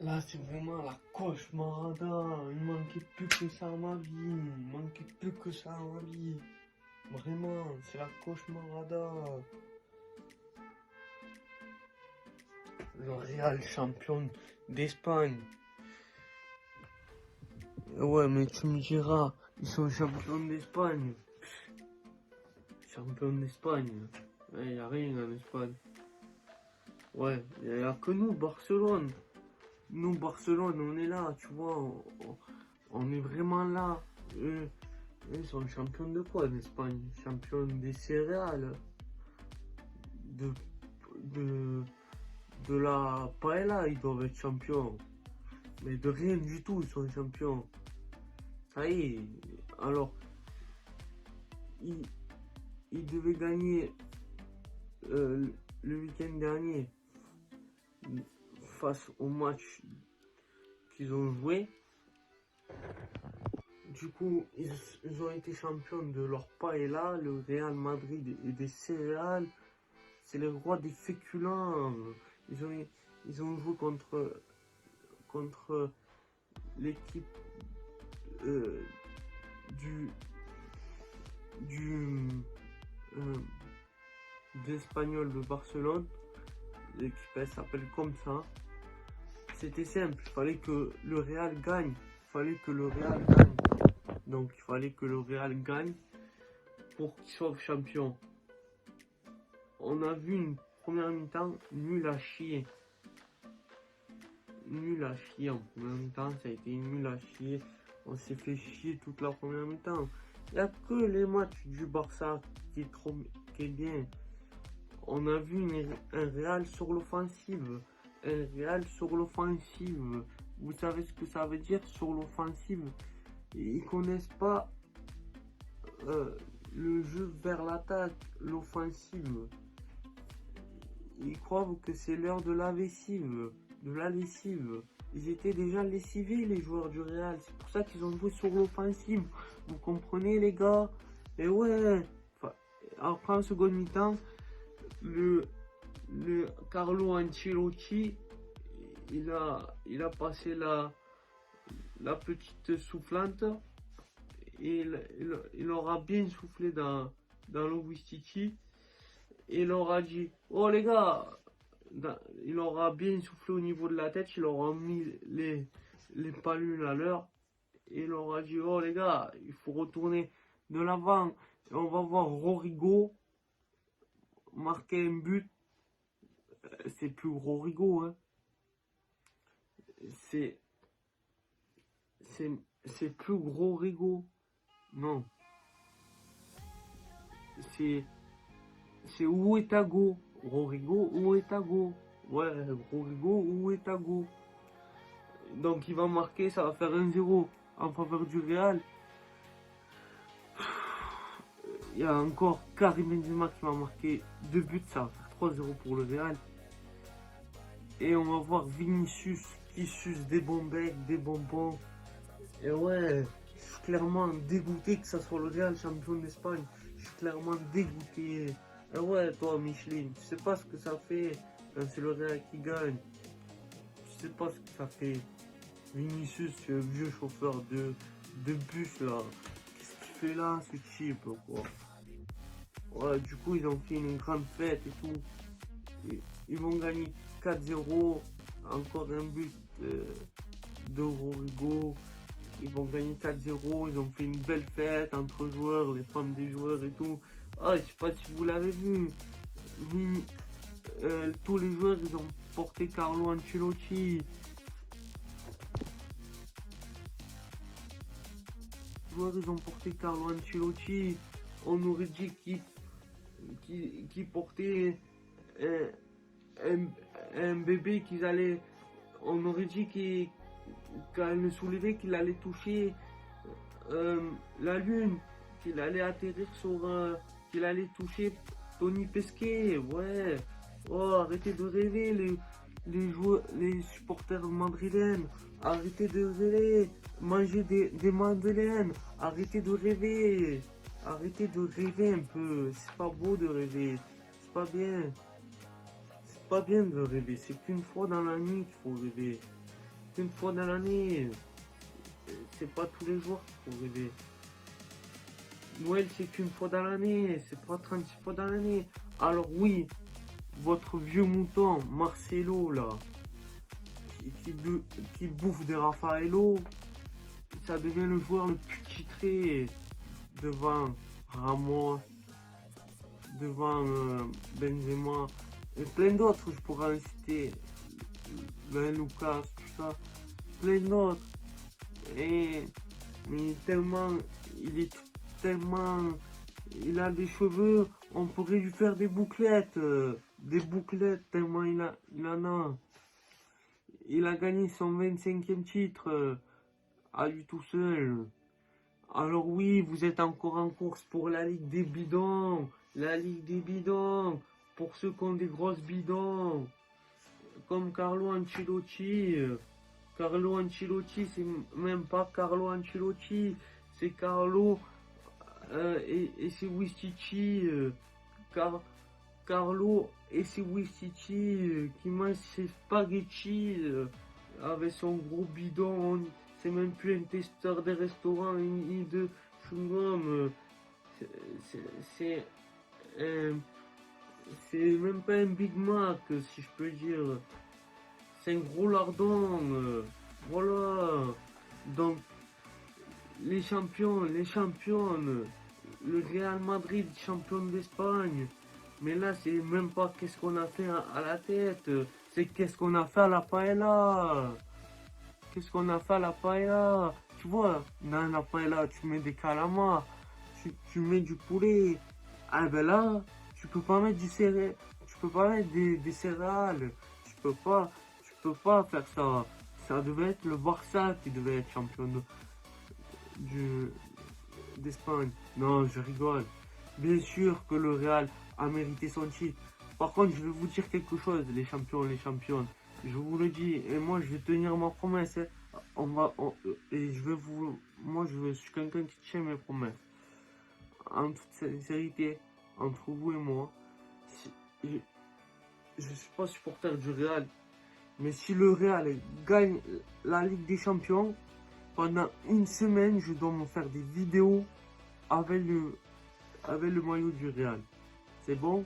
Là, c'est vraiment la cauchemarada. Il manquait plus que ça à ma vie. Il manquait plus que ça à ma vie. Vraiment, c'est la cauchemarada. Le Real champion d'Espagne. Ouais, mais tu me diras, ils sont champions d'Espagne. Champion d'Espagne. Il n'y a rien en Espagne. Ouais, il n'y a que nous, Barcelone. Nous, Barcelone, on est là, tu vois. On est vraiment là. Ils sont champions de quoi en Espagne? Champions des céréales. De, de, de la paella, ils doivent être champions. Mais de rien du tout, ils sont champions. Ça y est. Alors, ils devaient gagner le week-end dernier face au match qu'ils ont joué. Du coup, ils ont été champions de leur paella, le Real Madrid et des céréales. C'est les rois des féculents. Ils ont joué contre l'équipe d'Espagnol de Barcelone. L'équipe elle s'appelle comme ça. C'était simple, il fallait que le Real gagne. Donc il fallait que le Real gagne pour qu'il soit champion. On a vu une première mi-temps nul à chier. Nul à chier en première mi-temps, ça a été nul à chier. On s'est fait chier toute la première mi-temps. Il n'y a que les matchs du Barça qui est bien. On a vu un Real sur l'offensive. Un Real sur l'offensive. Vous savez ce que ça veut dire sur l'offensive? Ils connaissent pas le jeu vers l'attaque, l'offensive. Ils croient que c'est l'heure de la lessive. Ils étaient déjà lessivés, les joueurs du Real. C'est pour ça qu'ils ont joué sur l'offensive. Vous comprenez, les gars? Et ouais, après en seconde mi-temps, le Carlo Ancelotti, il a passé la petite soufflante et il aura bien soufflé dans l'Ouistiti et il aura dit: oh les gars, il aura bien soufflé au niveau de la tête, il aura mis les palules à l'heure et il aura dit: oh les gars, il faut retourner de l'avant et on va voir Rodrigo marquer un but. C'est plus Rodrigo, hein. C'est plus gros Rigo. Non. C'est Uetago. Rodrigo Uetago. Ouais, Rodrigo Uetago. Donc il va marquer, ça va faire 1-0 en faveur du Real. Il y a encore Karim Benzema qui va marquer 2 buts, ça va faire 3-0 pour le Real. Et on va voir Vinicius qui suce des bonbecs, des bonbons. Et ouais, je suis clairement dégoûté que ça soit le Real champion d'Espagne. Je suis clairement dégoûté. Et ouais, toi, Micheline, tu sais pas ce que ça fait quand c'est le Real qui gagne. Tu sais pas ce que ça fait. Vinicius, c'est un vieux chauffeur de bus là. Qu'est-ce qu'il fait là, ce type, quoi? Ouais, du coup, ils ont fait une grande fête et tout. Ils vont gagner 4-0. Encore un but de Rodrigo. Ils vont gagner 4-0, ils ont fait une belle fête entre joueurs, les femmes des joueurs et tout. Ah, je sais pas si vous l'avez vu. Tous les joueurs, ils ont porté Carlo Ancelotti. Les joueurs, ils ont porté Carlo Ancelotti. On aurait dit qu'ils portaient un bébé qu'ils allaient... On aurait dit quand le soulevé qu'il allait toucher la lune, qu'il allait atterrir qu'il allait toucher Tony Pesquet. Ouais, oh, arrêtez de rêver les supporters madrilènes, arrêtez de rêver, mangez des madeleines, arrêtez de rêver un peu, c'est pas beau de rêver, c'est pas bien de rêver, c'est qu'une fois dans la nuit qu'il faut rêver. qu'une fois dans l'année. C'est pas tous les jours qu'il faut rêver. Noël, c'est qu'une fois dans l'année, c'est pas 36 fois dans l'année. Alors oui, votre vieux mouton, Marcelo, là, qui bouffe des Raffaello, ça devient le joueur le plus titré devant Ramos, devant Benzema, et plein d'autres, je pourrais en citer, ben Lucas, tout ça, plein d'autres. Mais tellement, il a des cheveux, on pourrait lui faire des bouclettes tellement il en a. Il a gagné son 25e titre à lui tout seul. Alors oui, vous êtes encore en course pour la Ligue des bidons, pour ceux qui ont des grosses bidons, comme Carlo Ancelotti. Carlo Ancelotti, c'est même pas Carlo Ancelotti, c'est Carlo et c'est Wistici. Carlo et c'est Wistici qui mange ses spaghettis avec son gros bidon. C'est même plus un testeur des restaurants ni de chewing-gum. C'est même pas un Big Mac, si je peux dire. C'est un gros lardon. Voilà. Donc, les champions, le Real Madrid, champion d'Espagne. Mais là, c'est même pas qu'est-ce qu'on a fait à la tête, c'est qu'est-ce qu'on a fait à la paella. Qu'est-ce qu'on a fait à la paella? Tu vois, dans la paella, tu mets des calamars, tu mets du poulet. Ah ben là, tu peux pas mettre tu peux pas mettre des céréales. Tu peux pas faire ça. Ça devait être le Barça qui devait être champion d'Espagne. Non, je rigole. Bien sûr que le Real a mérité son titre. Par contre, je vais vous dire quelque chose, les champions. Je vous le dis, et moi je vais tenir ma promesse. Hein. Moi je suis quelqu'un qui tient mes promesses. En toute sincérité, entre vous et moi, je suis pas supporter du Real, mais si le Real gagne la Ligue des Champions, pendant une semaine, je dois me faire des vidéos avec le maillot du Real. C'est bon?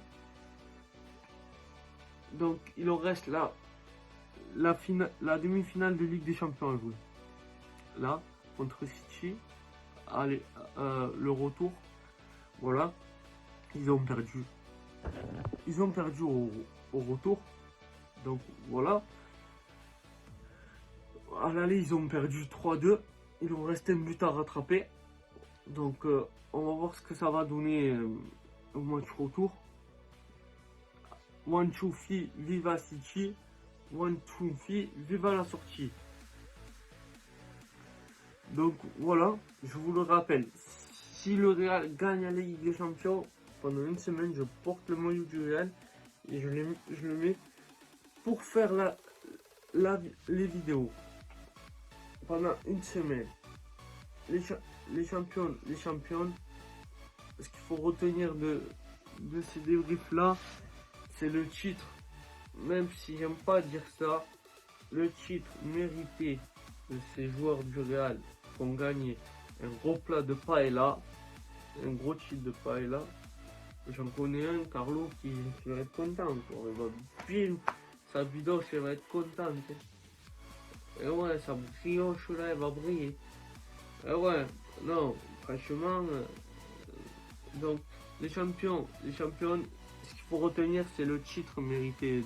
Donc, il en reste là la demi-finale de Ligue des Champions à jouer. Là, contre City, allez, le retour. Voilà, ils ont perdu. Ils ont perdu au retour. Donc, voilà. À l'aller, ils ont perdu 3-2. Il leur reste un but à rattraper. Donc, on va voir ce que ça va donner au match retour. One, two, three, viva City. One, two, three, viva la sortie. Donc, voilà, je vous le rappelle. Si le Real gagne la Ligue des Champions, pendant une semaine, je porte le maillot du Real et je le mets pour faire les vidéos. Pendant une semaine. Les champions, ce qu'il faut retenir de ces débriefs-là, c'est le titre. Même si j'aime pas dire ça, le titre mérité de ces joueurs du Real qui ont gagné un gros plat de paella, un gros titre de paella. J'en connais un, Carlo, qui va être content. Quoi. Il va bien, sa bidoche, elle va être contente. Et ouais, sa brioche là, elle va briller. Et ouais, non, franchement, donc les champions, ce qu'il faut retenir, c'est le titre mérité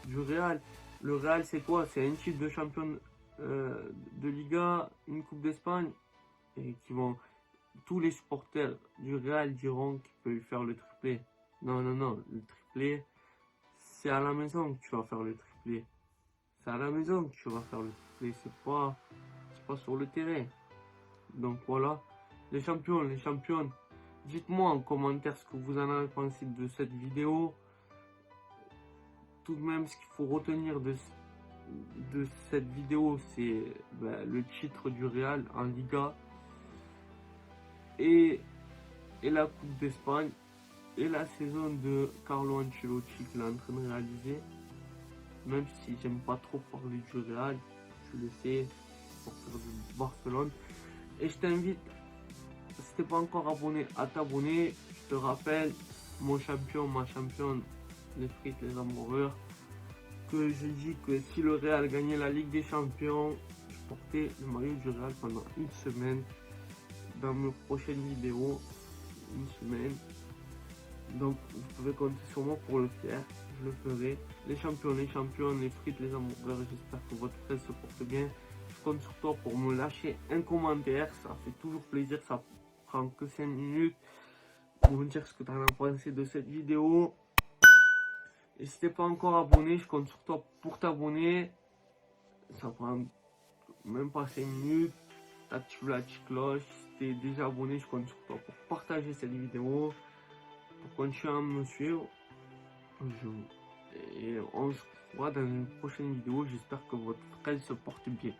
du Real. Le Real, c'est quoi? C'est un titre de champion de Liga, une Coupe d'Espagne, et tous les supporters du Real diront qu'ils peuvent faire le triplé. Non, le triplé, c'est à la maison que tu vas faire le triplé. C'est à la maison que tu vas faire le triplé, c'est pas sur le terrain. Donc voilà, les champions, dites-moi en commentaire ce que vous en avez pensé de cette vidéo. Tout de même, ce qu'il faut retenir de cette vidéo, c'est le titre du Real en Liga et la Coupe d'Espagne et la saison de Carlo Ancelotti qu'il est en train de réaliser. Même si j'aime pas trop parler du Real, tu le sais, supporter de Barcelone. Et je t'invite, si t'es pas encore abonné, à t'abonner. Je te rappelle, mon champion, ma championne, les frites, les hamburgers, que je dis que si le Real gagnait la Ligue des Champions, je portais le maillot du Real pendant une semaine dans mes prochaines vidéos. Une semaine. Donc vous pouvez compter sur moi pour le faire. Je le ferai. Les champions, les championnes, les frites, les hamburgers, j'espère que votre frère se porte bien. Je compte sur toi pour me lâcher un commentaire. Ça fait toujours plaisir. Ça prend que 5 minutes pour me dire ce que tu en as pensé de cette vidéo. Et si t'es pas encore abonné, je compte sur toi pour t'abonner. Ça prend même pas 5 minutes. T'actives la petite cloche. Si t'es déjà abonné, je compte sur toi pour partager cette vidéo. Pour continuer à me suivre. Et on se revoit dans une prochaine vidéo. J'espère que votre frère se porte bien.